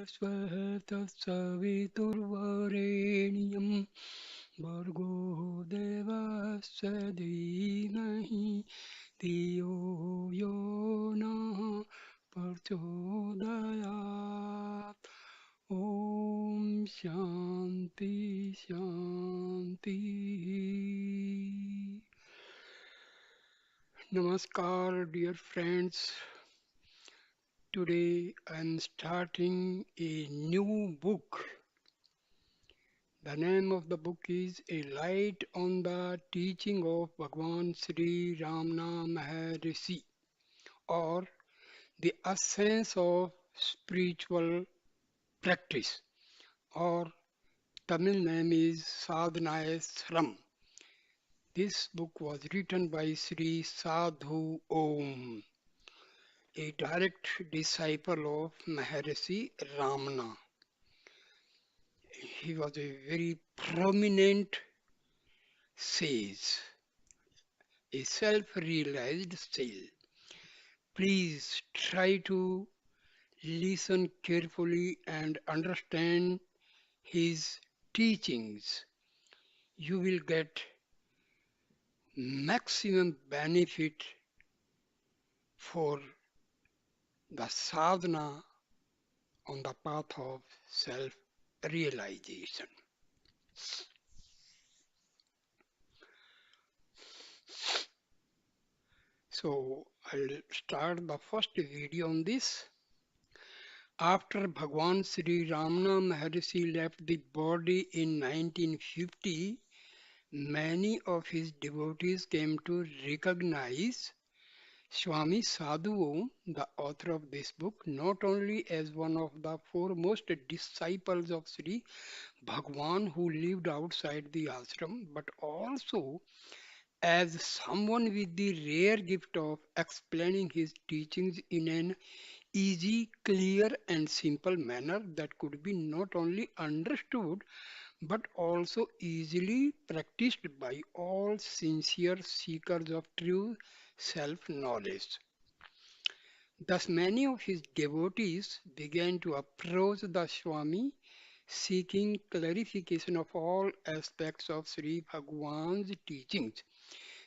स्वः तत्सवितुर्वरेण्यं भर्गो देवस्य धीमहि धियो यो नः प्रचोदयात्. ॐ शान्ति शान्ति. Namaskar, dear friends. Today I am starting a new book. The name of the book is A Light on the Teaching of Bhagwan Sri Ramana Maharshi, or The Essence of Spiritual Practice, or Tamil name is Sadhanaya Sram. This book was written by Sri Sadhu Om, a direct disciple of Maharshi Ramana. He was a very prominent sage, a self-realized sage. Please try to listen carefully and understand his teachings. You will get maximum benefit for the sadhana on the path of self-realization. So I'll start the first video on this. After Bhagwan Sri Ramana Maharshi left the body in 1950, many of his devotees came to recognize Swami Sadhu, the author of this book, not only as one of the foremost disciples of Sri Bhagwan who lived outside the ashram, but also as someone with the rare gift of explaining his teachings in an easy, clear, and simple manner that could be not only understood but also easily practiced by all sincere seekers of true self knowledge. Thus, many of his devotees began to approach the Swami seeking clarification of all aspects of Sri Bhagwan's teachings.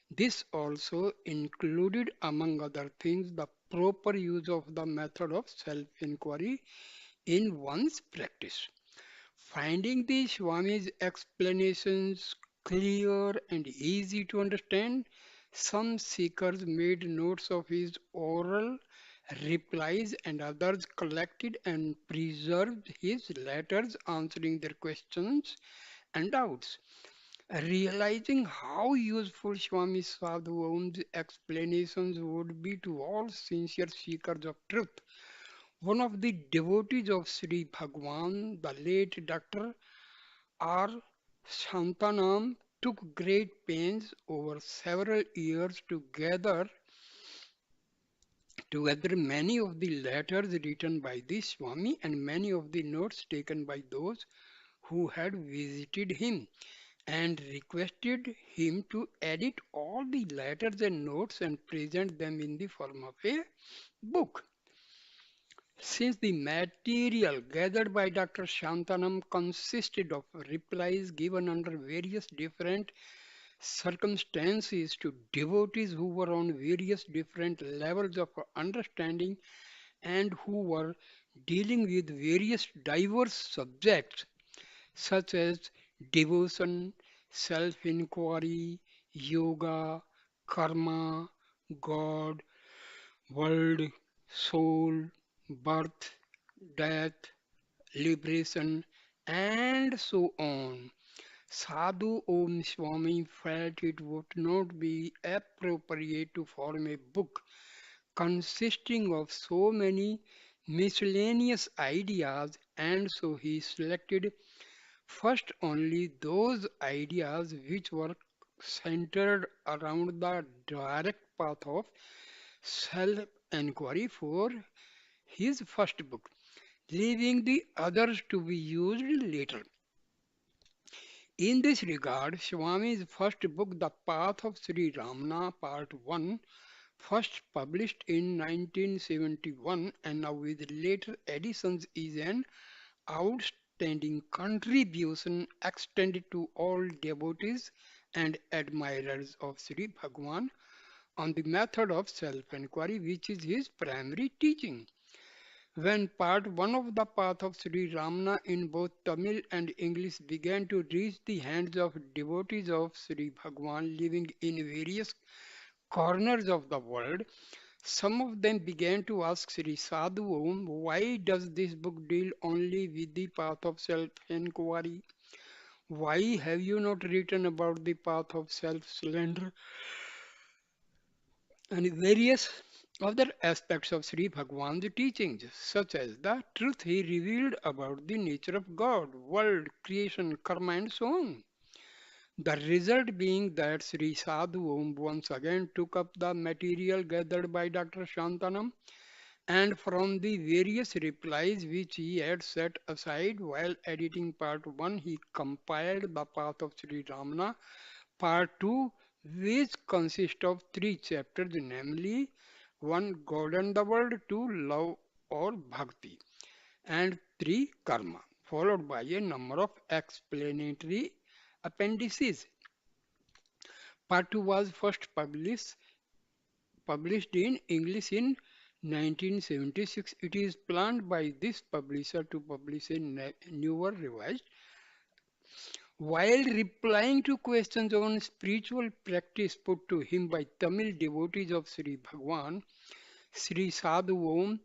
This also included, among other things, the proper use of the method of self inquiry in one's practice. Finding the Swami's explanations clear and easy to understand, some seekers made notes of his oral replies and others collected and preserved his letters answering their questions and doubts. Realizing how useful Swami Sadhu Om's explanations would be to all sincere seekers of truth, one of the devotees of Sri Bhagwan, the late Dr. R. Shantanam, took great pains over several years to gather together many of the letters written by this Swami and many of the notes taken by those who had visited him, and requested him to edit all the letters and notes and present them in the form of a book. Since the material gathered by Dr. Shantanam consisted of replies given under various different circumstances to devotees who were on various different levels of understanding and who were dealing with various diverse subjects such as devotion, self inquiry, yoga, karma, God, world, soul, birth, death, liberation, and so on. Sadhu Om Swami felt it would not be appropriate to form a book consisting of so many miscellaneous ideas, and so he selected first only those ideas which were centered around the direct path of self enquiry for his first book, leaving the others to be used later. In this regard, Swami's first book, The Path of Sri Ramana, Part 1, first published in 1971 and now with later editions is an outstanding contribution extended to all devotees and admirers of Sri Bhagwan on the method of self-inquiry, which is his primary teaching. When part 1 of the path of Sri Ramana in both Tamil and English began to reach the hands of devotees of Sri Bhagwan living in various corners of the world, some of them began to ask Sri Sadhu Om, why does this book deal only with the path of self-inquiry? Why have you not written about the path of self-surrender and various other aspects of Sri Bhagwan's teachings, such as the truth he revealed about the nature of God, world, creation, karma, and so on? The result being that Sri Sadhu Om once again took up the material gathered by Dr. Shantanam, and from the various replies which he had set aside while editing part 1, he compiled the path of Sri Ramana, part 2, which consists of 3 chapters, namely 1. God and the world, 2. Love or bhakti, and 3. Karma, followed by a number of explanatory appendices. Part 2 was first published in English in 1976. It is planned by this publisher to publish a newer revised. While replying to questions on spiritual practice put to him by Tamil devotees of Sri Bhagwan, Sri Sadhu Om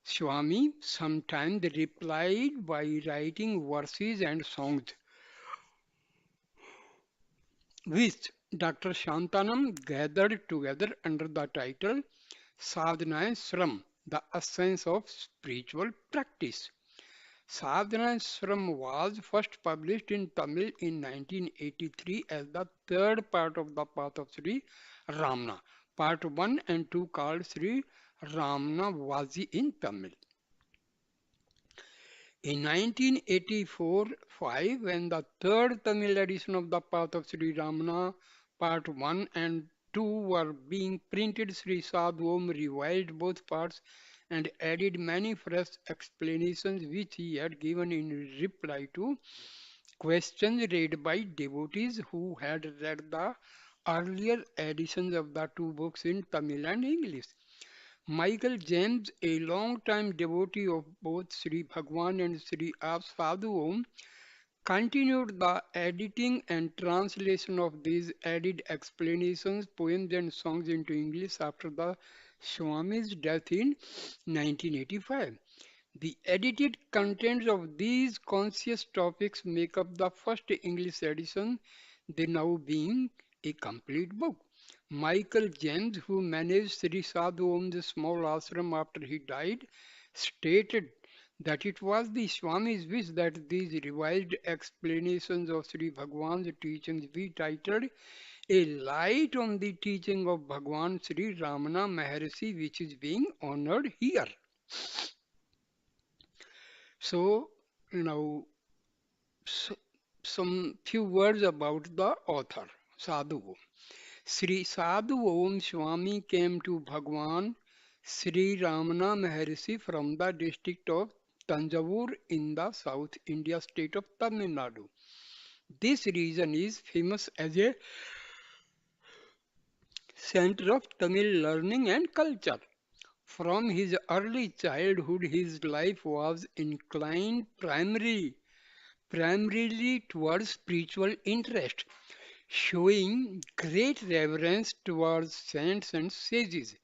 Swami sometimes replied by writing verses and songs, which Dr. Shantanam gathered together under the title Sadhana Shram, the essence of spiritual practice. Sadhana Shram was first published in Tamil in 1983 as the third part of the path of Sri Ramana. Part 1 and 2 called Sri Ramana Vazi in Tamil. In 1984-5, when the third Tamil edition of the Path of Sri Ramana, Part 1 and 2 were being printed, Sri Sadhu Om revised both parts and added many fresh explanations which he had given in reply to questions raised by devotees who had read the earlier editions of the two books in Tamil and English. Michael James, a long-time devotee of both Sri Bhagwan and Sri Sadhu Om, continued the editing and translation of these added explanations, poems and songs into English after the Swami's death in 1985. The edited contents of these conscious topics make up the first English edition, they now being a complete book. Michael James, who managed Sri Sadhu Om's small ashram after he died, stated that it was the Swami's wish that these revised explanations of Sri Bhagwan's teachings be titled A Light on the Teaching of Bhagwan Sri Ramana Maharshi, which is being honored here. So, now some few words about the author, Sadhu. Sri Sadhu Om Swami came to Bhagwan Sri Ramana Maharshi from the district of Tanjavur in the South India state of Tamil Nadu. This region is famous as a center of Tamil learning and culture. From his early childhood, his life was inclined primarily towards spiritual interest, showing great reverence towards saints and sages.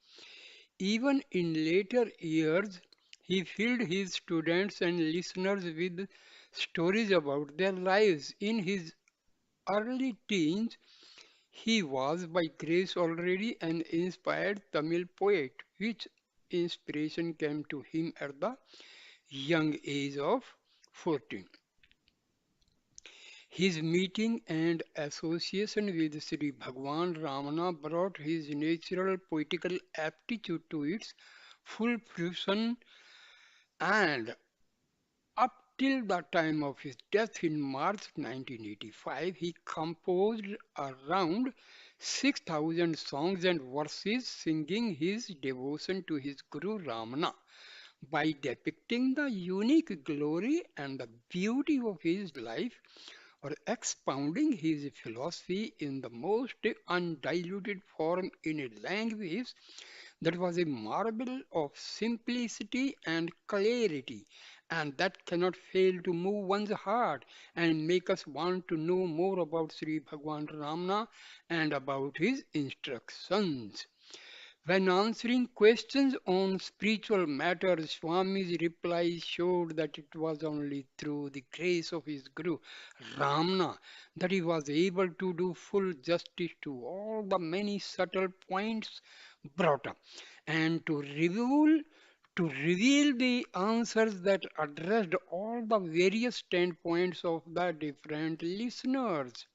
Even in later years, he filled his students and listeners with stories about their lives. In his early teens, he was by grace already an inspired Tamil poet, which inspiration came to him at the young age of 14. His meeting and association with Sri Bhagwan Ramana brought his natural poetical aptitude to its full fruition, and up till the time of his death in March 1985, he composed around 6,000 songs and verses singing his devotion to his Guru Ramana by depicting the unique glory and the beauty of his life or expounding his philosophy in the most undiluted form in a language that was a marvel of simplicity and clarity, and that cannot fail to move one's heart and make us want to know more about Sri Bhagwan Ramana and about his instructions. When answering questions on spiritual matters, Swami's replies showed that it was only through the grace of his Guru Ramana that he was able to do full justice to all the many subtle points brought up and to reveal the answers that addressed all the various standpoints of the different listeners,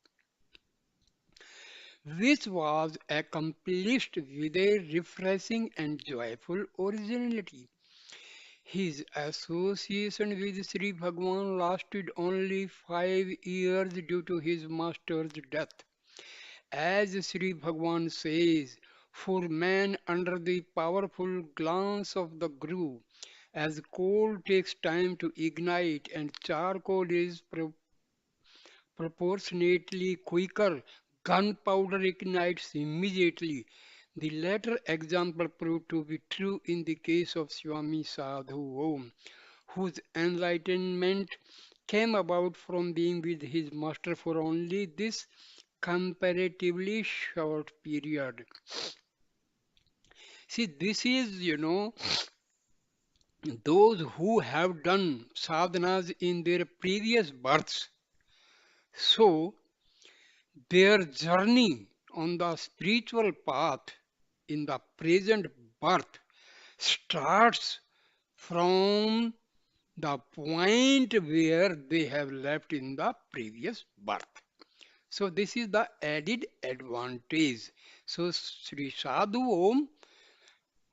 which was accomplished with a refreshing and joyful originality. His association with Sri Bhagwan lasted only 5 years due to his master's death. As Sri Bhagwan says, for man under the powerful glance of the Guru, as coal takes time to ignite and charcoal is proportionately quicker, gunpowder ignites immediately. The latter example proved to be true in the case of Swami Sadhu Om, whose enlightenment came about from being with his master for only this comparatively short period. See, this is, those who have done sadhanas in their previous births. So, their journey on the spiritual path in the present birth starts from the point where they have left in the previous birth. So this is the added advantage. So Sri Sadhu Om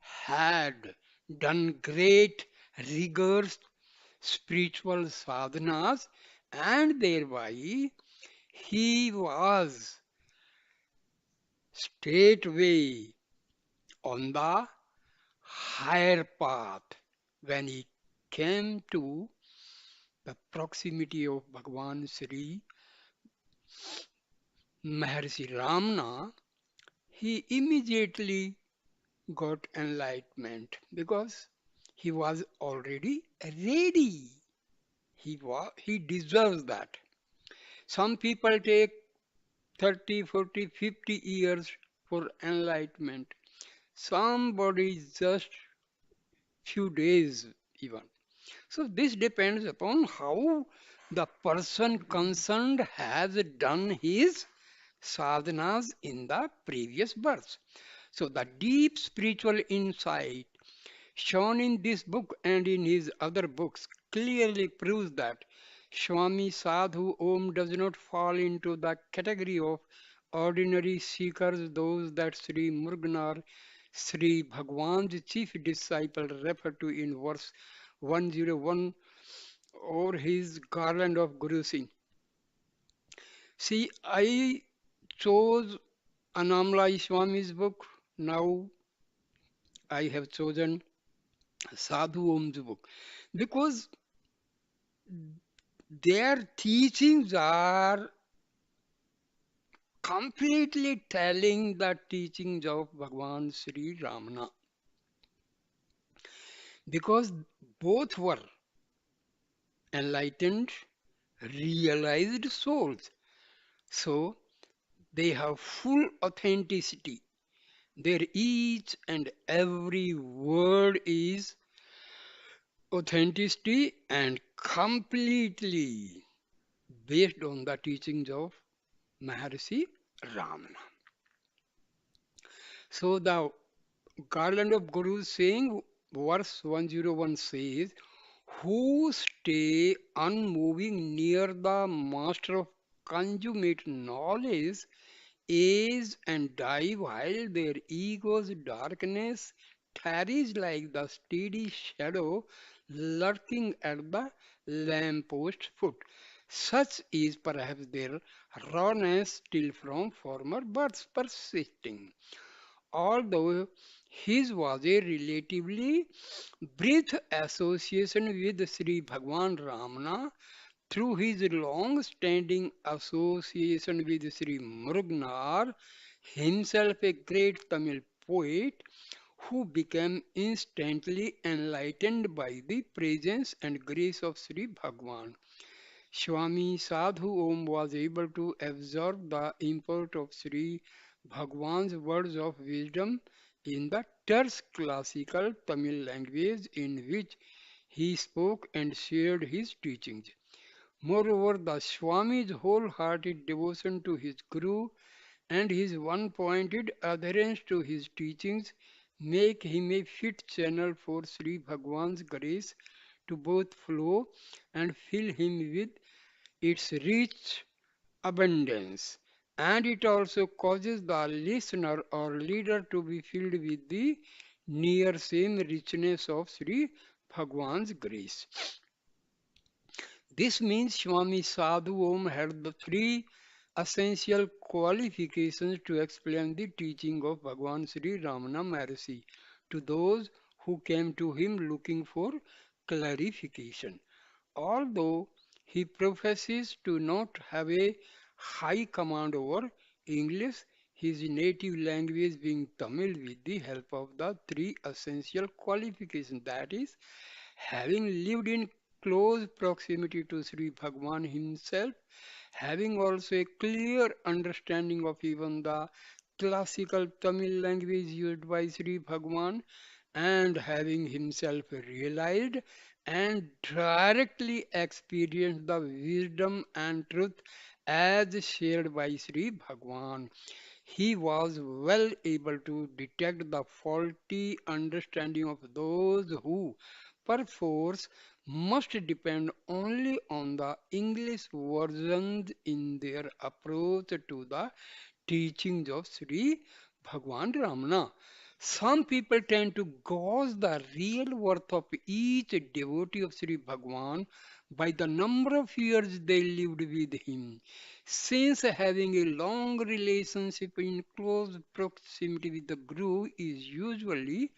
had done great rigorous spiritual sadhanas and thereby he was straightway on the higher path when he came to the proximity of Bhagwan Sri Maharshi Ramana. He immediately got enlightenment because he was already ready. He deserves that. Some people take 30, 40, 50 years for enlightenment. Somebody just few days even. So this depends upon how the person concerned has done his sadhanas in the previous births. So the deep spiritual insight shown in this book and in his other books clearly proves that Swami Sadhu Om does not fall into the category of ordinary seekers, those that Sri Murganar, Sri Bhagwan's chief disciple, referred to in verse 101 or his garland of Guru Singh. See, I chose Anamlai Swami's book. Now I have chosen Sadhu Om's book because their teachings are completely telling the teachings of Bhagwan Sri Ramana because both were enlightened, realized souls. So they have full authenticity. Their each and every word is authenticity and completely based on the teachings of Maharshi Ramana. So the Garland of Gurus saying, verse 101 says, who stay unmoving near the master of consummate knowledge age and die while their ego's darkness tarries like the steady shadow lurking at the lamppost foot. Such is perhaps their rawness still from former births persisting. Although his was a relatively brief association with Sri Bhagwan Ramana, through his long-standing association with Sri Murugnar, himself a great Tamil poet, who became instantly enlightened by the presence and grace of Sri Bhagwan. Swami Sadhu Om was able to absorb the import of Sri Bhagwan's words of wisdom in the terse classical Tamil language in which he spoke and shared his teachings. Moreover, the Swami's wholehearted devotion to his Guru and his one-pointed adherence to his teachings make him a fit channel for Sri Bhagwan's grace to both flow and fill him with its rich abundance. And it also causes the listener or leader to be filled with the near same richness of Sri Bhagwan's grace. This means Swami Sadhu Om had the three essential qualifications to explain the teaching of Bhagwan Sri Ramana Maharshi to those who came to him looking for clarification. Although he professes to not have a high command over English, his native language being Tamil, with the help of the three essential qualifications, that is, having lived in close proximity to Sri Bhagwan himself, having also a clear understanding of even the classical Tamil language used by Sri Bhagwan, and having himself realized and directly experienced the wisdom and truth as shared by Sri Bhagwan. He was well able to detect the faulty understanding of those who, perforce, must depend only on the English versions in their approach to the teachings of Sri Bhagwan Ramana. Some people tend to gauge the real worth of each devotee of Sri Bhagwan by the number of years they lived with him. Since having a long relationship in close proximity with the Guru is usually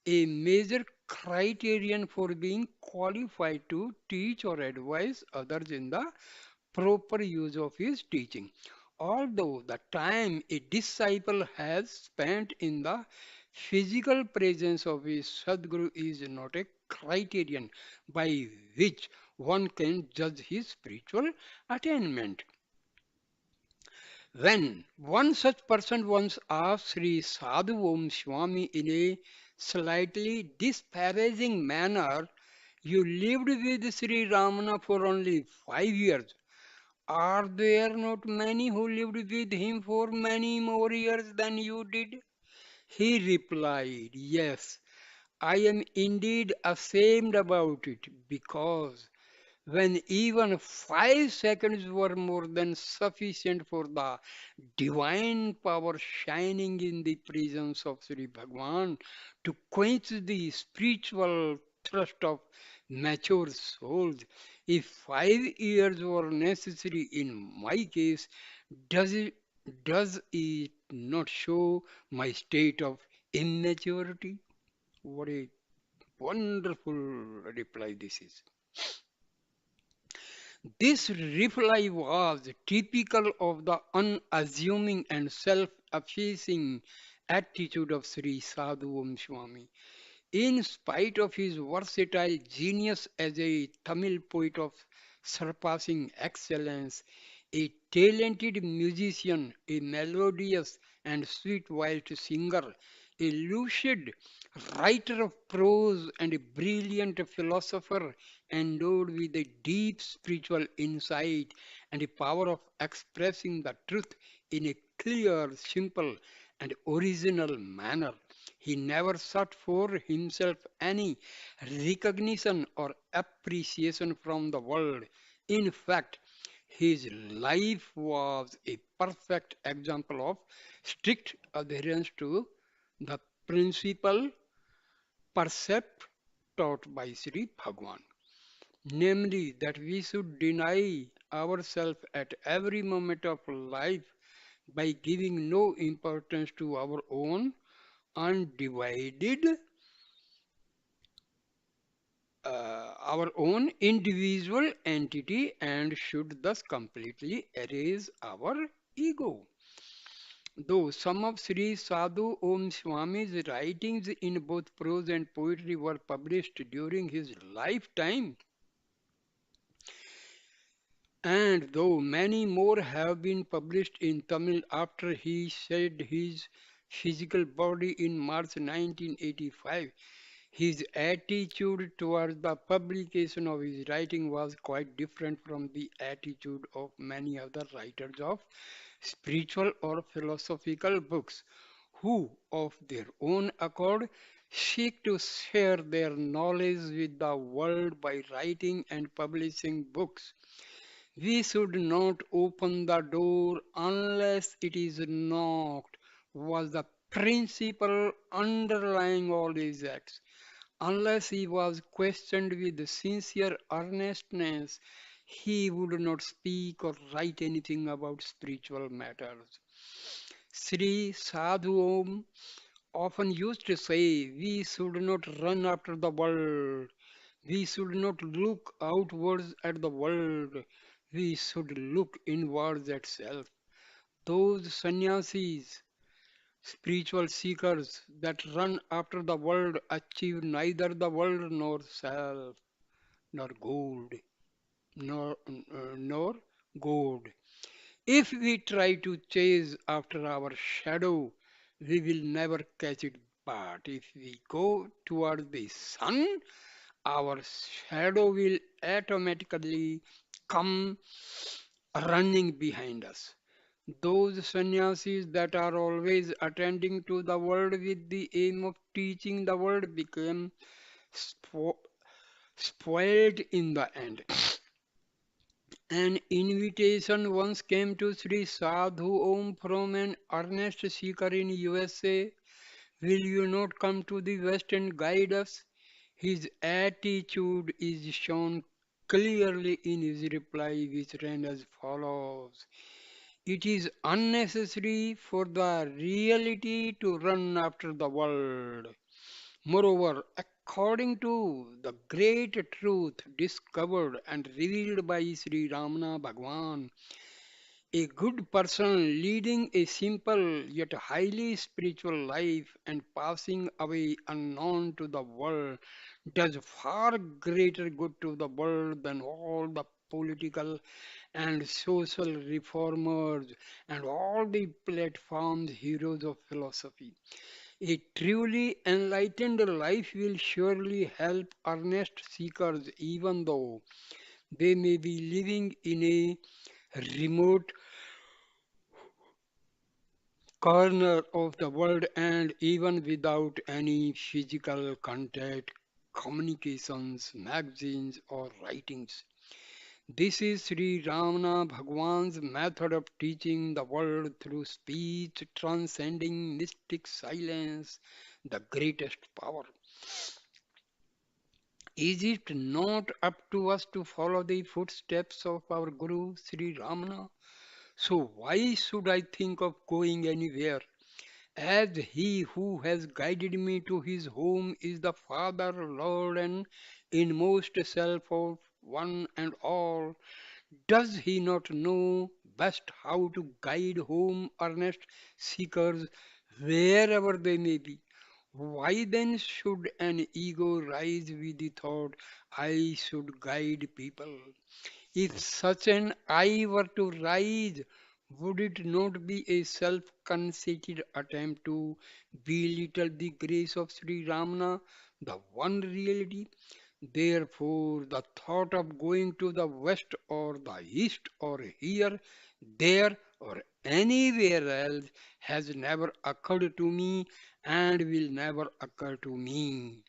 a major criterion for being qualified to teach or advise others in the proper use of his teaching. Although the time a disciple has spent in the physical presence of his Sadguru is not a criterion by which one can judge his spiritual attainment. When one such person once asked Sri Sadhu Om Swami in a slightly disparaging manner, "You lived with Sri Ramana for only 5 years. Are there not many who lived with him for many more years than you did?" He replied, "Yes, I am indeed ashamed about it, because when even 5 seconds were more than sufficient for the divine power shining in the presence of Sri Bhagwan to quench the spiritual thirst of mature souls. If 5 years were necessary in my case, does it, does it not show my state of immaturity?" What a wonderful reply this is. This reply was typical of the unassuming and self-effacing attitude of Sri Sadhu Om Swami. In spite of his versatile genius as a Tamil poet of surpassing excellence, a talented musician, a melodious and sweet-voiced singer, a lucid writer of prose, and a brilliant philosopher endowed with a deep spiritual insight and a power of expressing the truth in a clear, simple, and original manner. He never sought for himself any recognition or appreciation from the world. In fact, his life was a perfect example of strict adherence to the principle percept taught by Sri Bhagwan, namely that we should deny ourselves at every moment of life by giving no importance to undivided, our own individual entity and should thus completely erase our ego. Though some of Sri Sadhu Om Swami's writings in both prose and poetry were published during his lifetime, and though many more have been published in Tamil after he shed his physical body in March 1985, his attitude towards the publication of his writing was quite different from the attitude of many other writers of spiritual or philosophical books, who, of their own accord, seek to share their knowledge with the world by writing and publishing books. We should not open the door unless it is knocked, was the principle underlying all his acts. Unless he was questioned with sincere earnestness, he would not speak or write anything about spiritual matters. Sri Sadhu Om often used to say, we should not run after the world. We should not look outwards at the world. We should look inwards at self. Those sannyasis, spiritual seekers that run after the world achieve neither the world nor self, nor gold, nor gold. If we try to chase after our shadow, we will never catch it. But if we go toward the sun, our shadow will automatically come running behind us. Those sannyasis that are always attending to the world with the aim of teaching the world became spo- spoiled in the end. An invitation once came to Sri Sadhu Om from an earnest seeker in USA. Will you not come to the West and guide us? His attitude is shown clearly in his reply, which ran as follows. It is unnecessary for the reality to run after the world. Moreover, according to the great truth discovered and revealed by Sri Ramana Bhagwan, a good person leading a simple yet highly spiritual life and passing away unknown to the world does far greater good to the world than all the political and social reformers and all the platforms heroes of philosophy. A truly enlightened life will surely help earnest seekers even though they may be living in a remote corner of the world and even without any physical contact, communications, magazines, or writings. This is Sri Ramana Bhagwan's method of teaching the world through speech, transcending mystic silence, the greatest power. Is it not up to us to follow the footsteps of our Guru Sri Ramana? So why should I think of going anywhere? As he who has guided me to his home is the Father, Lord, and inmost self of one and all, does he not know best how to guide home earnest seekers wherever they may be? Why then should an ego rise with the thought, I should guide people? If such an I were to rise, would it not be a self-conceited attempt to belittle the grace of Sri Ramana, the one reality? Therefore, the thought of going to the west or the east or here, there, or anywhere else has never occurred to me and will never occur to me.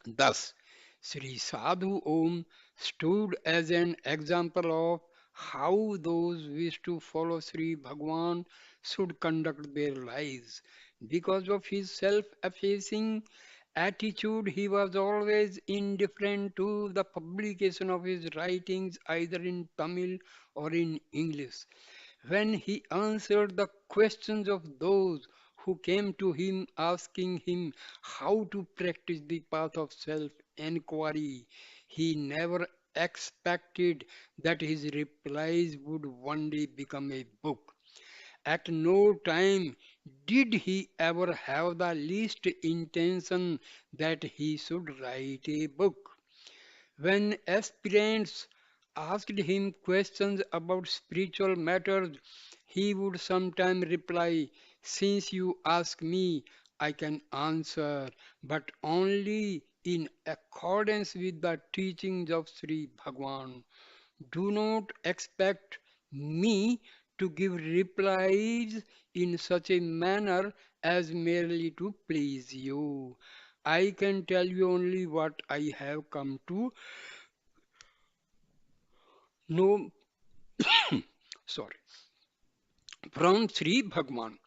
Thus, Sri Sadhu Om stood as an example of how those wish to follow Sri Bhagwan should conduct their lives. Because of his self effacing attitude, he was always indifferent to the publication of his writings either in Tamil or in English. When he answered the questions of those who came to him asking him how to practice the path of self enquiry, he never expected that his replies would one day become a book. At no time did he ever have the least intention that he should write a book. When aspirants asked him questions about spiritual matters, he would sometimes reply, "Since you ask me, I can answer, but only in accordance with the teachings of Sri Bhagwan. Do not expect me to give replies in such a manner as merely to please you. I can tell you only what I have come to know." Sorry, from Sri Bhagwan.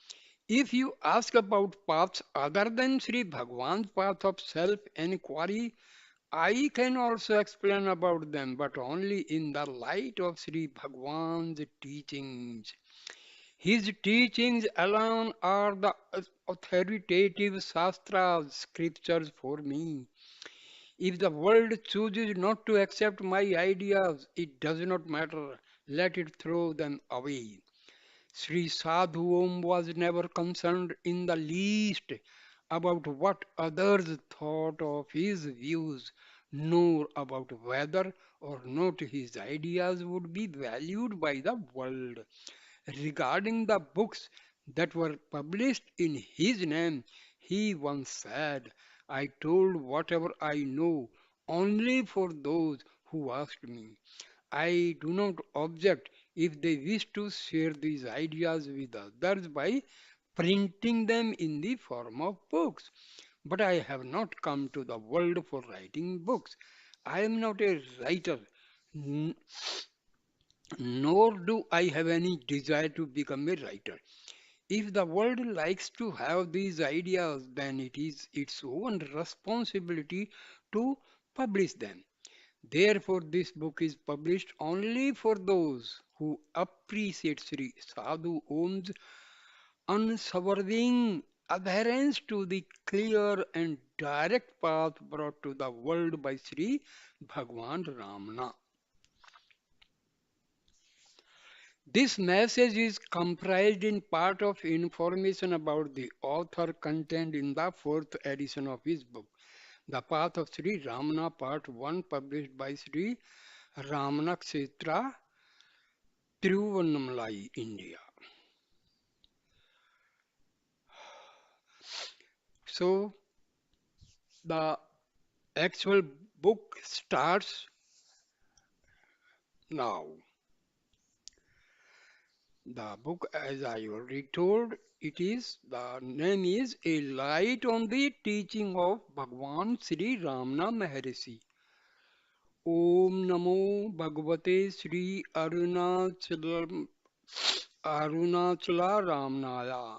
If you ask about paths other than Sri Bhagwan's path of self enquiry, I can also explain about them, but only in the light of Sri Bhagwan's teachings. His teachings alone are the authoritative sastras, scriptures for me. If the world chooses not to accept my ideas, it does not matter. Let it throw them away. Sri Sadhu Om was never concerned in the least about what others thought of his views, nor about whether or not his ideas would be valued by the world. Regarding the books that were published in his name, he once said, "I told whatever I know only for those who asked me. I do not object if they wish to share these ideas with others by printing them in the form of books. But I have not come to the world for writing books. I am not a writer, n- nor do I have any desire to become a writer. If the world likes to have these ideas, then it is its own responsibility to publish them. Therefore, this book is published only for those who appreciate Sri Sadhu Om's unswerving adherence to the clear and direct path brought to the world by Sri Bhagwan Ramana. This message is comprised in part of information about the author contained in the fourth edition of his book, The Path of Sri Ramana, Part 1, published by Sri Ramana Kshetra, Tiruvannamalai, India. So the actual book starts now. The book, as I already told, the name is A Light on the Teaching of Bhagwan Sri Ramana Maharshi. Om Namo Bhagavate Sri Arunachala Ramanaya.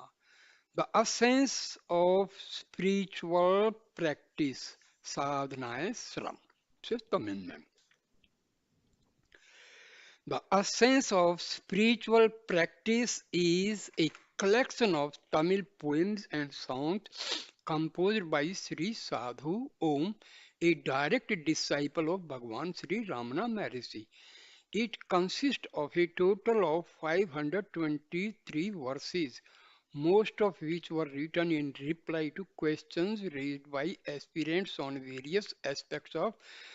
The essence of spiritual practice, sadhana sram. Fifth amendment. The essence of spiritual practice is a collection of Tamil poems and songs composed by Sri Sadhu Om, a direct disciple of Bhagwan Sri Ramana Maharshi. It consists of a total of 523 verses, most of which were written in reply to questions raised by aspirants on various aspects of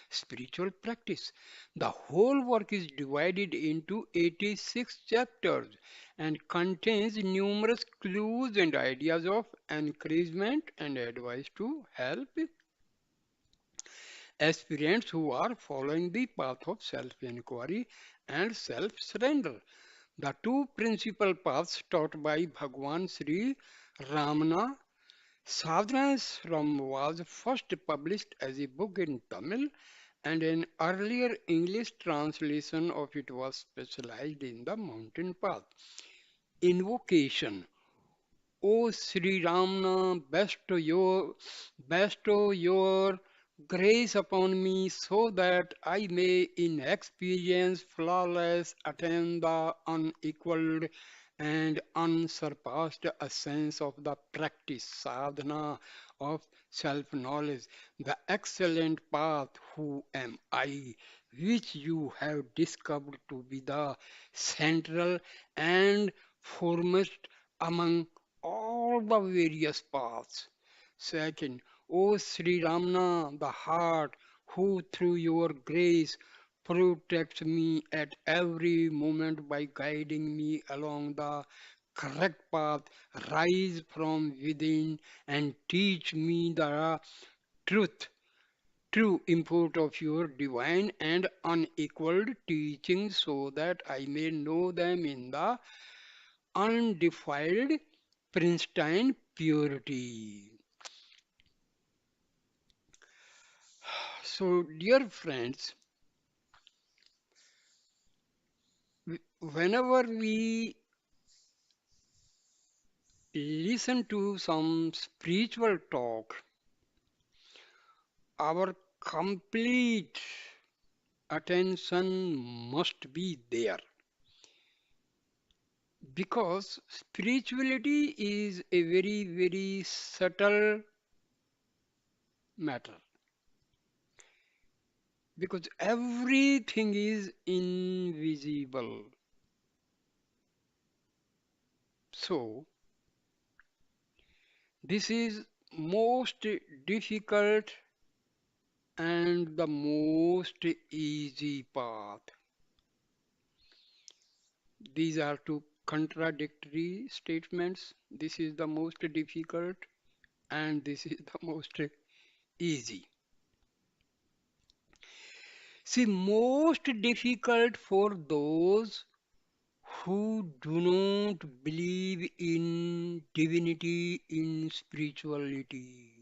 spiritual practice. The whole work is divided into 86 chapters and contains numerous clues and ideas of encouragement and advice to help aspirants who are following the path of self-inquiry and self-surrender. The two principal paths taught by Bhagwan Sri Ramana, Sadhanasram, was first published as a book in Tamil, and an earlier English translation of it was specialized in the mountain path. Invocation. O Sri Ramana, bestow your grace upon me so that I may in experience flawless attain the unequaled and unsurpassed essence of the practice sadhana of self-knowledge, the excellent path who am I, which you have discovered to be the central and foremost among all the various paths. Second, O Sri Ramana, the heart, who through your grace protects me at every moment by guiding me along the correct path, rise from within and teach me the truth, true import of your divine and unequaled teachings so that I may know them in the undefiled, pristine purity. So, dear friends, whenever we listen to some spiritual talk, our complete attention must be there because spirituality is a very, very subtle matter because everything is invisible. So, this is most difficult and the most easy path. These are two contradictory statements. This is the most difficult and this is the most easy. See, most difficult for those who do not believe in divinity, in spirituality.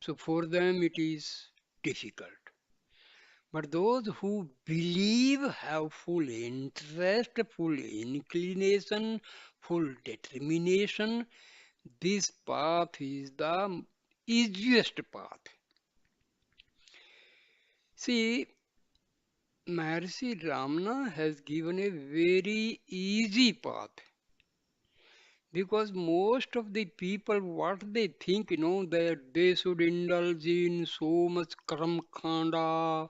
So for them it is difficult. But those who believe have full interest, full inclination, full determination. This path is the easiest path. See, Maharshi Ramana has given a very easy path because most of the people, what they think, that they should indulge in so much karam khanda,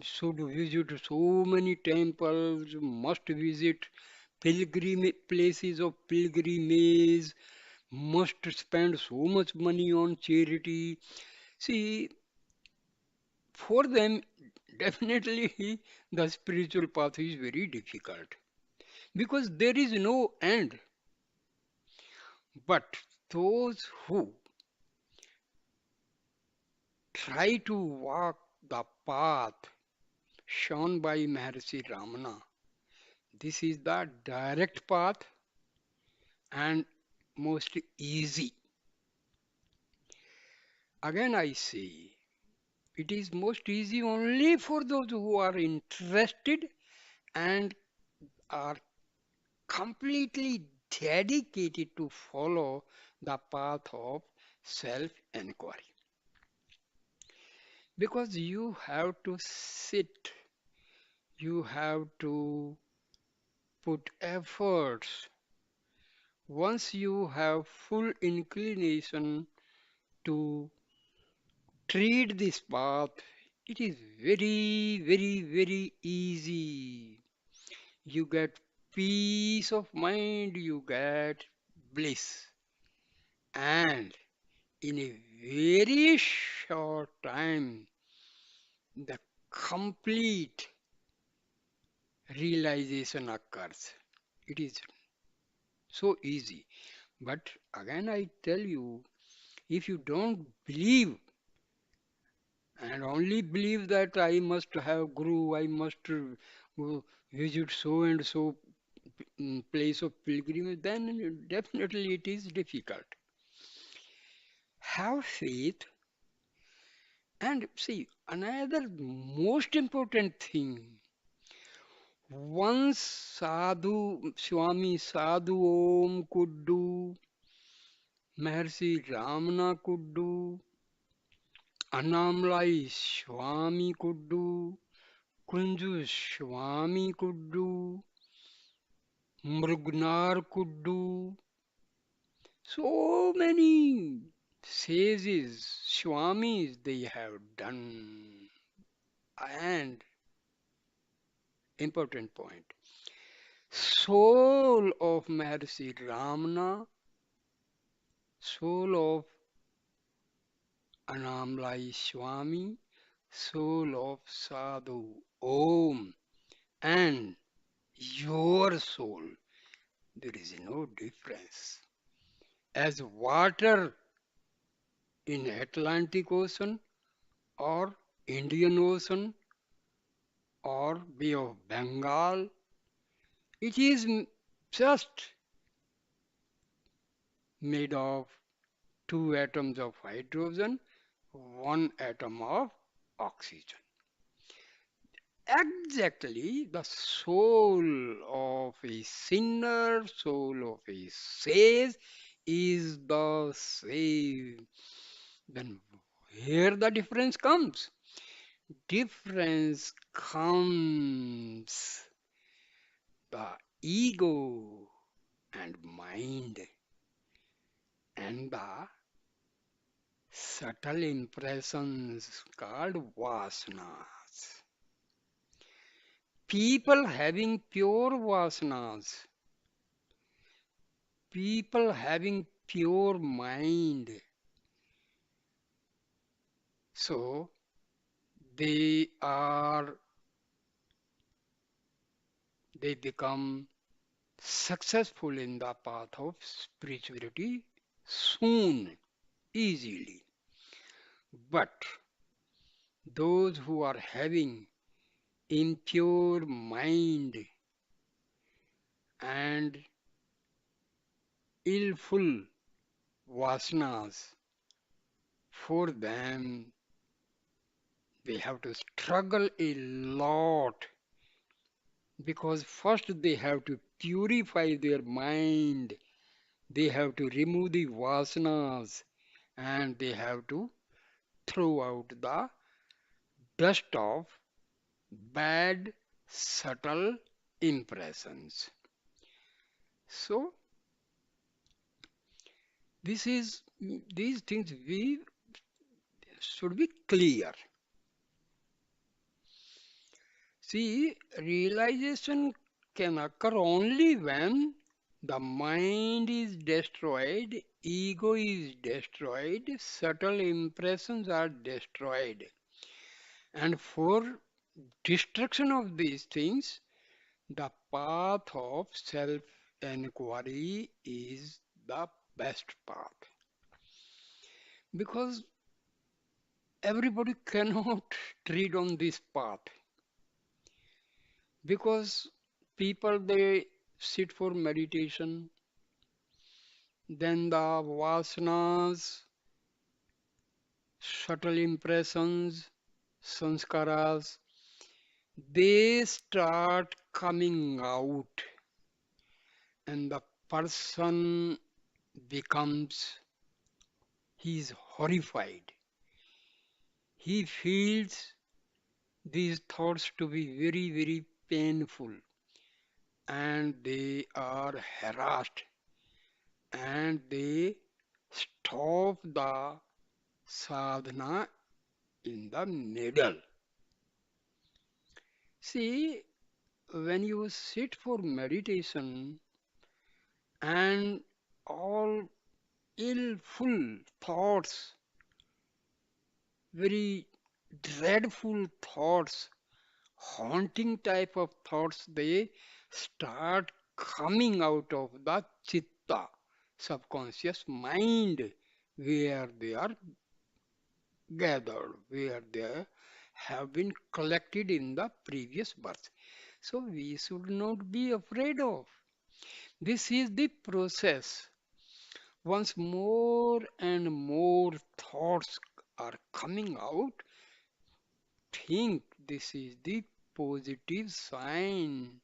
should visit so many temples, must visit places of pilgrimage, must spend so much money on charity. See, for them, definitely the spiritual path is very difficult because there is no end. But those who try to walk the path shown by Maharshi Ramana, this is the direct path and most easy. Again, I say it is most easy only for those who are interested and are completely dedicated to follow the path of self inquiry. Because you have to sit, you have to put efforts. Once you have full inclination to tread this path, it is very, very, very easy. You get peace of mind, you get bliss, and in a very short time, the complete realization occurs. It is so easy. But again, I tell you, if you don't believe and only believe that I must have Guru, I must visit so and so place of pilgrimage, then definitely it is difficult. Have faith and see another most important thing. Once Sadhu, Swami Sadhu Om could do, Maharshi Ramana could do, Anamlai Swami could do, Kunju Swami could do, Mrugnar could do. So many sages, Swamis they have done. And important point, soul of Maharshi Ramana, soul of Anamlai Swami, soul of Sadhu Om, and your soul, there is no difference. As water in Atlantic Ocean or Indian Ocean or Bay of Bengal, it is just made of two atoms of hydrogen, one atom of oxygen. Exactly, the soul of a sinner, soul of a sage is the same. Then here the difference comes. Difference comes the ego and mind and the subtle impressions called vasanas. People having pure vasanas, people having pure mind, so they are they become successful in the path of spirituality soon, easily. But those who are having impure mind and illful vasanas, for them they have to struggle a lot, because first they have to purify their mind, they have to remove the vasanas, and they have to throw out the dust of bad subtle impressions. So this is these things we should be clear. See, realization can occur only when the mind is destroyed, ego is destroyed, subtle impressions are destroyed. And for destruction of these things, the path of self inquiry is the best path. Because everybody cannot tread on this path. Because people they sit for meditation, then the vasanas, subtle impressions, sanskaras, they start coming out, and the person becomes, he is horrified. He feels these thoughts to be very, very painful, and they are harassed, and they stop the sadhana in the middle. See, when you sit for meditation and all illful thoughts, very dreadful thoughts, haunting type of thoughts, they start coming out of the chitta, subconscious mind, where they are gathered, where they have been collected in the previous birth. So we should not be afraid of. This is the process. Once more and more thoughts are coming out, think this is the positive sign.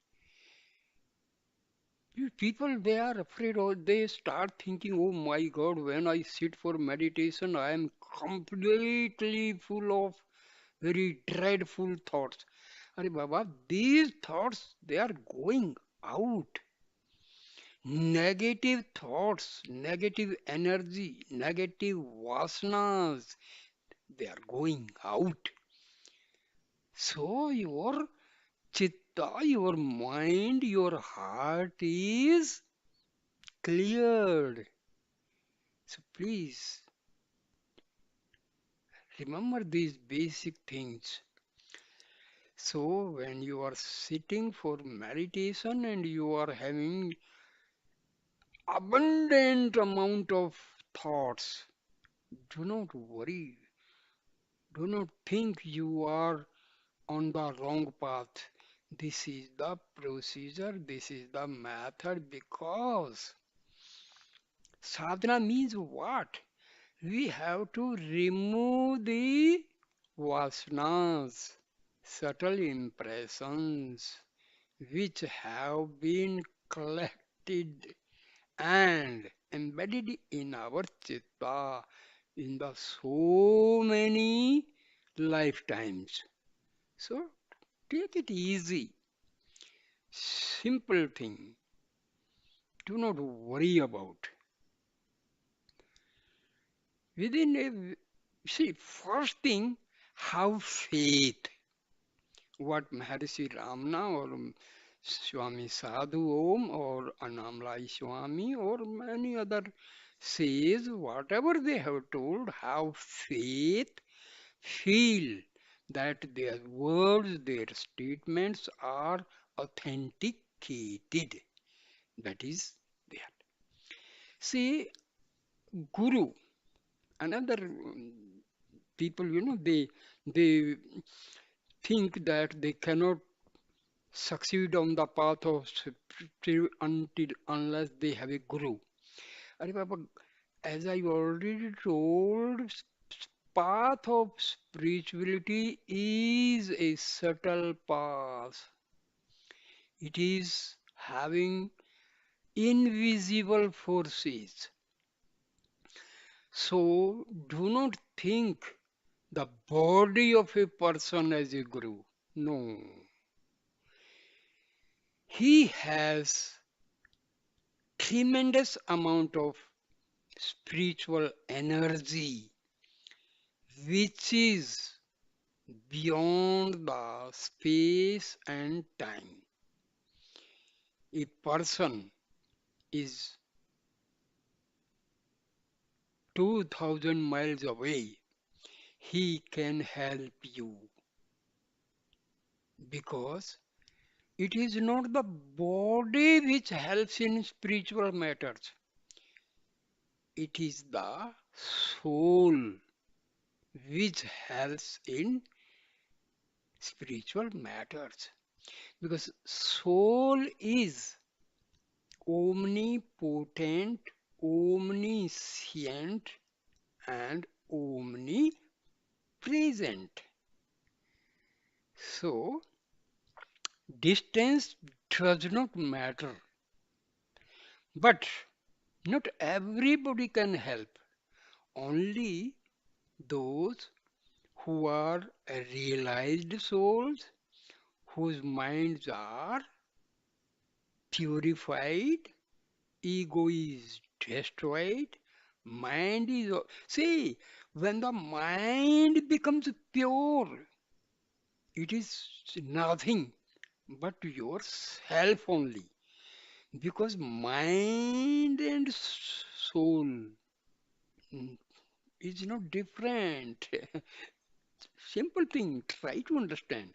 People, they are afraid, or they start thinking, oh my God, when I sit for meditation, I am completely full of very dreadful thoughts. Are Baba, these thoughts, they are going out. Negative thoughts, negative energy, negative vasanas, they are going out. So your chitta, your mind, your heart is cleared. So please remember these basic things. So when you are sitting for meditation and you are having abundant amount of thoughts, do not worry. Do not think you are on the wrong path. This is the procedure, this is the method, because sadhana means what? We have to remove the vasanas, subtle impressions which have been collected and embedded in our chitta in the so many lifetimes. So take it easy, simple thing. Do not worry about. Within a see, first thing, have faith. What Maharshi Ramana or Swami Sadhu Om or Anamlai Swami or many other says, whatever they have told, have faith, feel that their words, their statements are authenticated. That is there. See, Guru, another people, they think that they cannot succeed on the path of spirituality until unless they have a guru. Are Baba, as I already told, path of spirituality is a subtle path. It is having invisible forces. So do not think the body of a person as a guru. No. He has tremendous amount of spiritual energy which is beyond the space and time. A person is 2000 miles away. He can help you because it is not the body which helps in spiritual matters. It is the soul which helps in spiritual matters. Because soul is omnipotent, omniscient, and omnipresent. So, distance does not matter. But not everybody can help. Only those who are realized souls, whose minds are purified, ego is destroyed, mind is. See, when the mind becomes pure, it is nothing but yourself only. Because mind and soul mm, is not different. Simple thing, try to understand.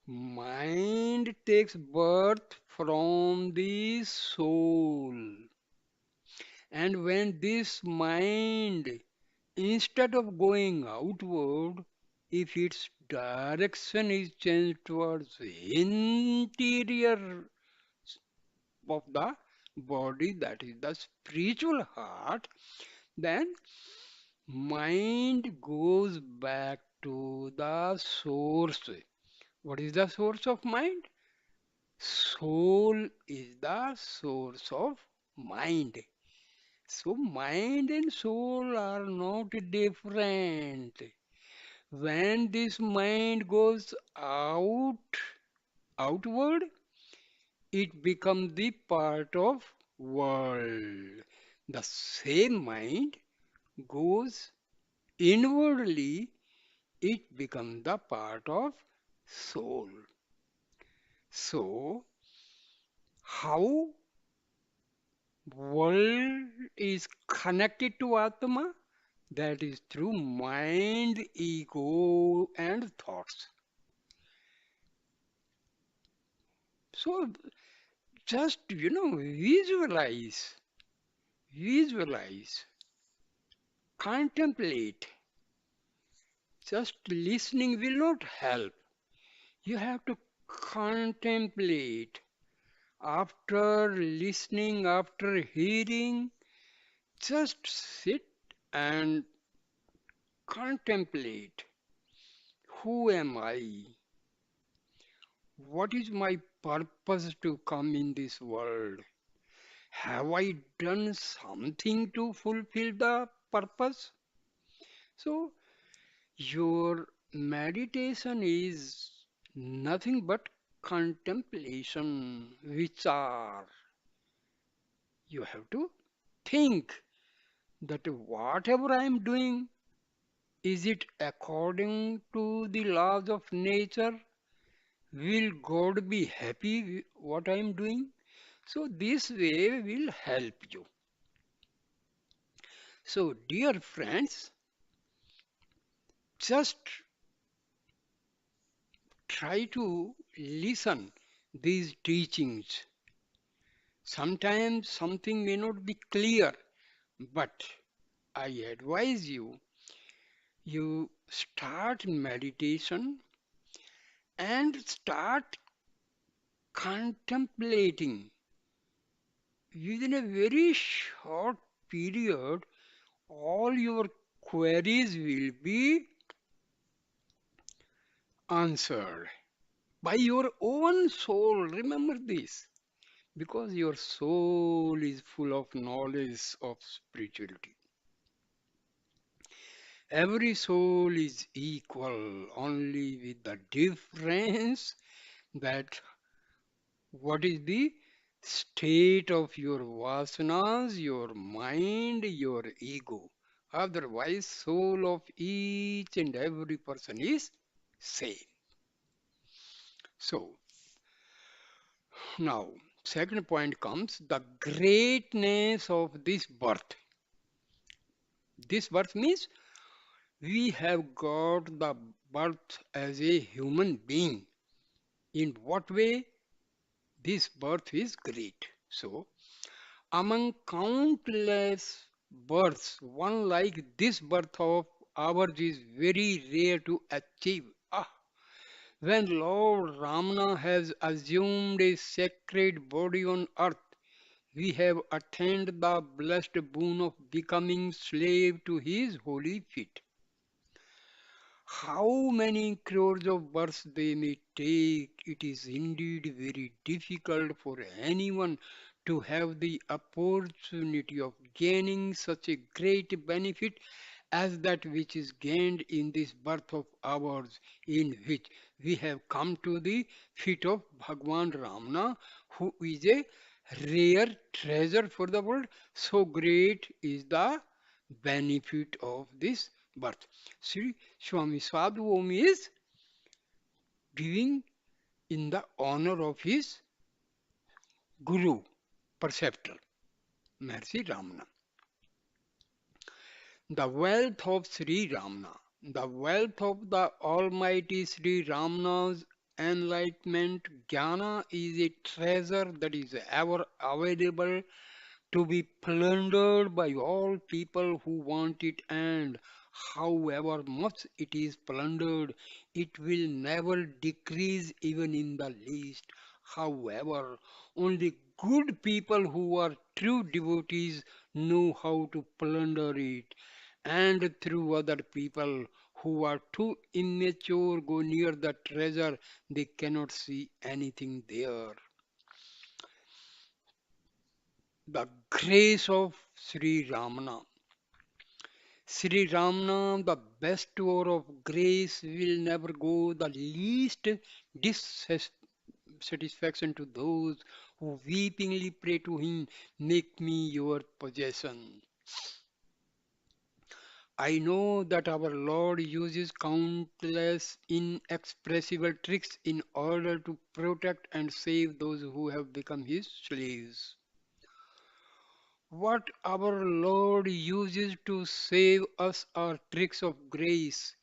Mind takes birth from the soul. And when this mind, instead of going outward, if its direction is changed towards interior of the body, that is the spiritual heart, then mind goes back to the source. What is the source of mind? Soul is the source of mind. So mind and soul are not different. When this mind goes outward, it becomes the part of world. The same mind goes inwardly, it becomes the part of soul. So how world is connected to Atma? That is through mind, ego, and thoughts. So just, visualize, contemplate. Just listening will not help. You have to contemplate. After listening, after hearing, just sit and contemplate. Who am I? What is my purpose to come in this world? Have I done something to fulfill the purpose? So, your meditation is nothing but contemplation, vichar. You have to think that whatever I am doing, is it according to the laws of nature? Will God be happy with what I am doing? So this way will help you. So dear friends, just try to listen these teachings. Sometimes something may not be clear, but I advise you, you start meditation and start contemplating. Within a very short period, all your queries will be answered by your own soul. Remember this, because your soul is full of knowledge of spirituality. Every soul is equal, only with the difference that what is the state of your vasanas, your mind, your ego. Otherwise, soul of each and every person is same. So, now, second point comes the greatness of this birth. This birth means we have got the birth as a human being. In what way? This birth is great. So, among countless births, one like this birth of ours is very rare to achieve. When Lord Ramana has assumed a sacred body on earth, we have attained the blessed boon of becoming slave to his holy feet. How many crores of births they may take, it is indeed very difficult for anyone to have the opportunity of gaining such a great benefit as that which is gained in this birth of ours, in which we have come to the feet of Bhagwan Ramana, who is a rare treasure for the world. So great is the benefit of this birth. Sri Swami Sadhu Om is giving in the honor of his Guru, preceptor, Maharshi Ramana. The wealth of Sri Ramana, the wealth of the Almighty Sri Ramana's enlightenment, Jnana is a treasure that is ever available to be plundered by all people who want it, and however much it is plundered, it will never decrease even in the least. However, only good people who are true devotees know how to plunder it, and through other people who are too immature go near the treasure, they cannot see anything there. The grace of Sri Ramana. Sri Ramana, the bestower of grace, will never go the least dissatisfaction to those who weepingly pray to him, make me your possession. I know that our Lord uses countless inexpressible tricks in order to protect and save those who have become his slaves. What our Lord uses to save us are tricks of grace.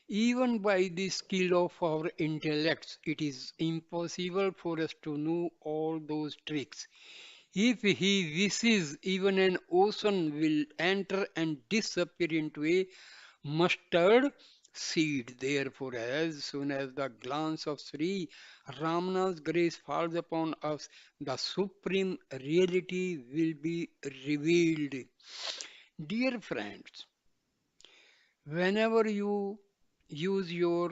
Even by the skill of our intellects, it is impossible for us to know all those tricks. If he wishes, even an ocean will enter and disappear into a mustard seed. Therefore, as soon as the glance of Sri Ramana's grace falls upon us, the supreme reality will be revealed. Dear friends, whenever you use your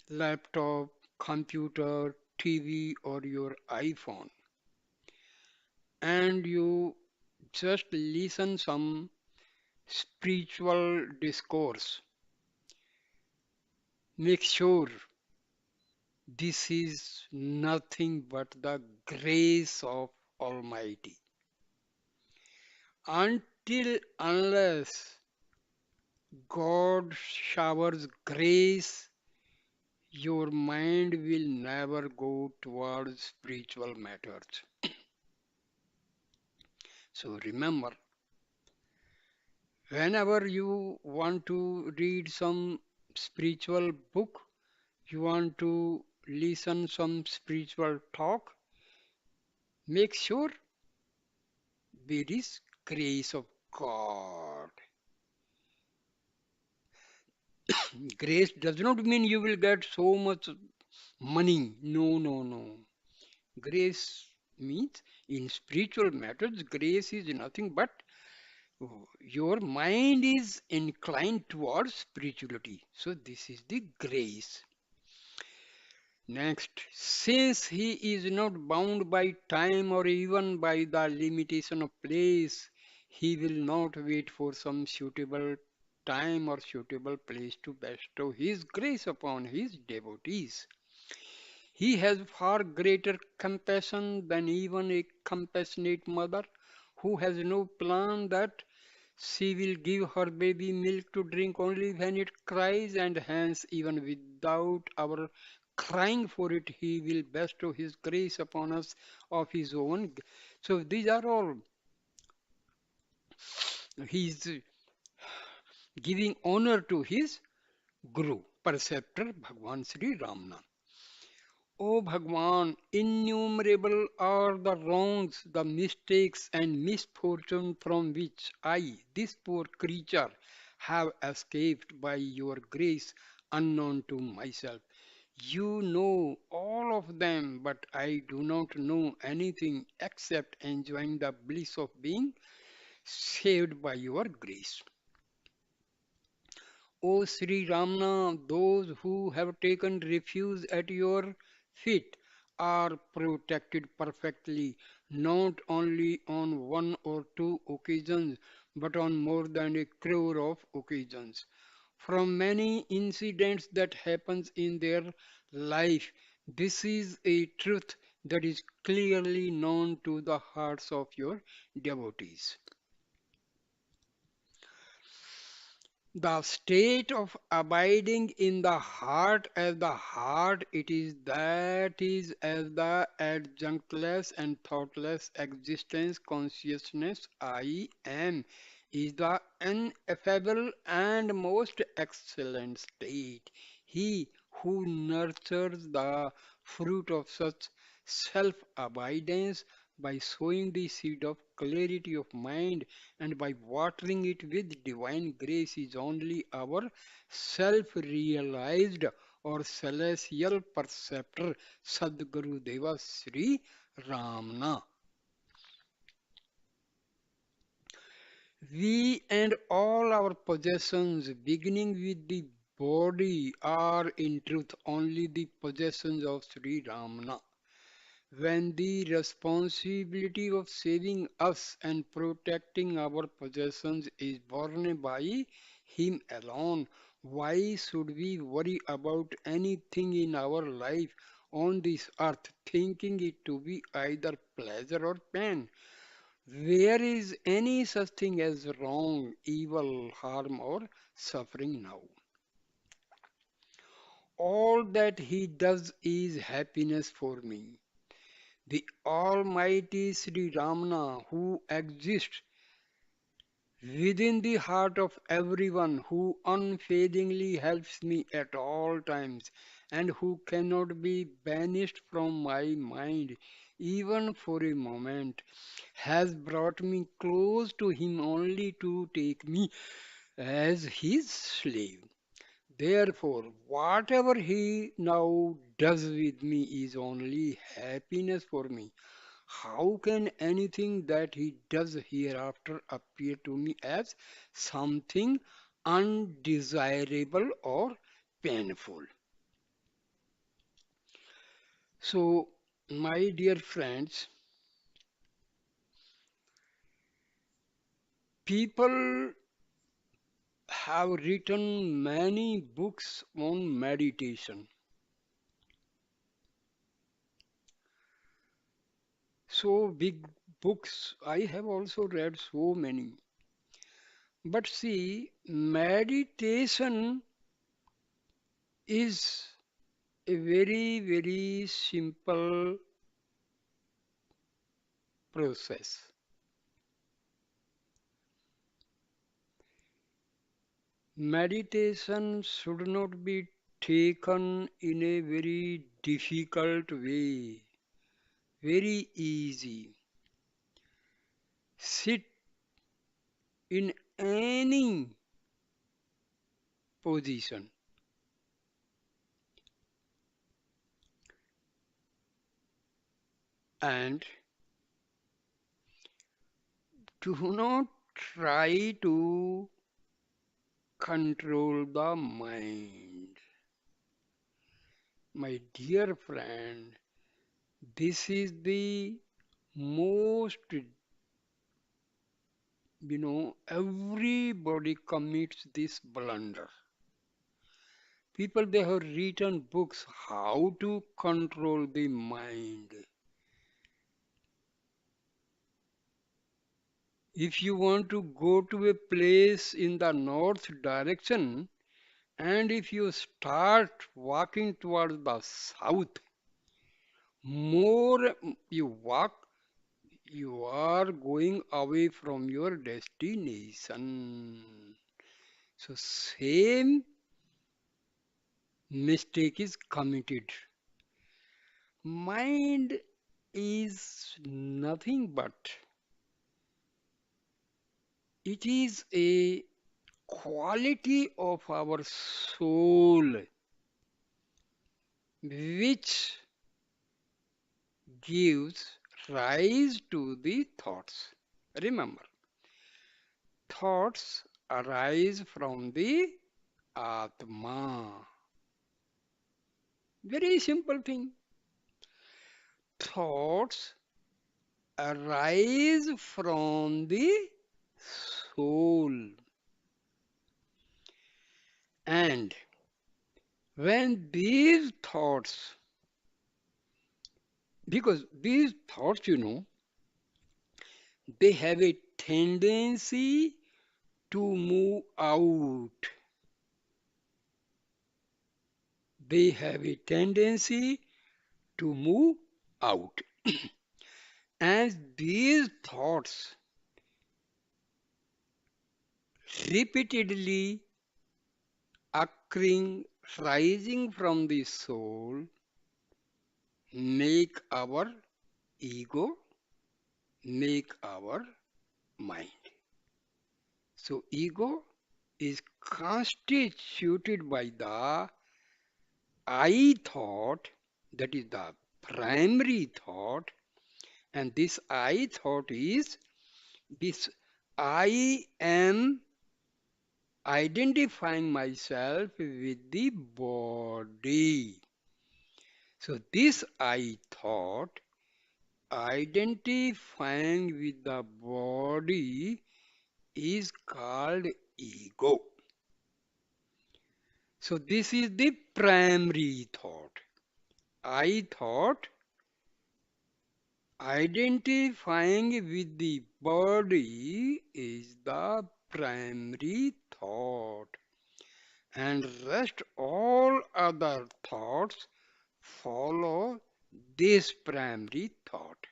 laptop, computer, TV, or your iPhone, and you just listen some spiritual discourse, make sure this is nothing but the grace of Almighty. Until unless God showers grace, your mind will never go towards spiritual matters. So remember, whenever you want to read some spiritual book, you want to listen some spiritual talk, make sure there is grace of God. Grace does not mean you will get so much money. No, no, no. Grace means in spiritual matters, grace is nothing but your mind is inclined towards spirituality. So this is the grace. Next, since he is not bound by time or even by the limitation of place, he will not wait for some suitable time or suitable place to bestow his grace upon his devotees. He has far greater compassion than even a compassionate mother who has no plan that she will give her baby milk to drink only when it cries, and hence, even without our crying for it, he will bestow his grace upon us of his own. So these are all he's giving honor to his Guru, preceptor Bhagwan Sri Ramana. O Bhagwan, innumerable are the wrongs, the mistakes, and misfortune from which I, this poor creature, have escaped by your grace unknown to myself. You know all of them, but I do not know anything except enjoying the bliss of being saved by your grace. O Sri Ramana, those who have taken refuge at your feet are protected perfectly, not only on one or two occasions, but on more than a crore of occasions. From many incidents that happens in their life, this is a truth that is clearly known to the hearts of your devotees. The state of abiding in the heart as the heart it is that is as the adjunctless and thoughtless existence consciousness I am is the ineffable and most excellent state. He who nurtures the fruit of such self-abidance by sowing the seed of clarity of mind and by watering it with divine grace is only our self-realized or celestial perceptor Sadguru Deva Sri Ramana. We and all our possessions, beginning with the body, are in truth only the possessions of Sri Ramana. When the responsibility of saving us and protecting our possessions is borne by Him alone, why should we worry about anything in our life on this earth, thinking it to be either pleasure or pain? Where is any such thing as wrong, evil, harm, or suffering now? All that He does is happiness for me. The Almighty Sri Ramana, who exists within the heart of everyone, who unfadingly helps me at all times, and who cannot be banished from my mind even for a moment, has brought me close to Him only to take me as His slave. Therefore, whatever He now does with me is only happiness for me. How can anything that He does hereafter appear to me as something undesirable or painful? So, my dear friends, people have written many books on meditation. So big books, I have also read so many. But see, meditation is a very, very simple process. Meditation should not be taken in a very difficult way, very easy. Sit in any position and do not try to control the mind. My dear friend, this is the most, everybody commits this blunder. People, they have written books how to control the mind. If you want to go to a place in the north direction, and if you start walking towards the south, more you walk, you are going away from your destination. So same mistake is committed. Mind is nothing but it is a quality of our soul which gives rise to the thoughts. Remember, thoughts arise from the Atma. Very simple thing. Thoughts arise from the soul. And when these thoughts, because these thoughts, they have a tendency to move out. They have a tendency to move out. As these thoughts repeatedly occurring, rising from the soul, make our ego, make our mind. So, ego is constituted by the I thought, that is the primary thought, and this I thought is this I am identifying myself with the body. So this I thought, identifying with the body, is called ego. So this is the primary thought. I thought, identifying with the body is the primary thought, and rest all other thoughts follow this primary thought.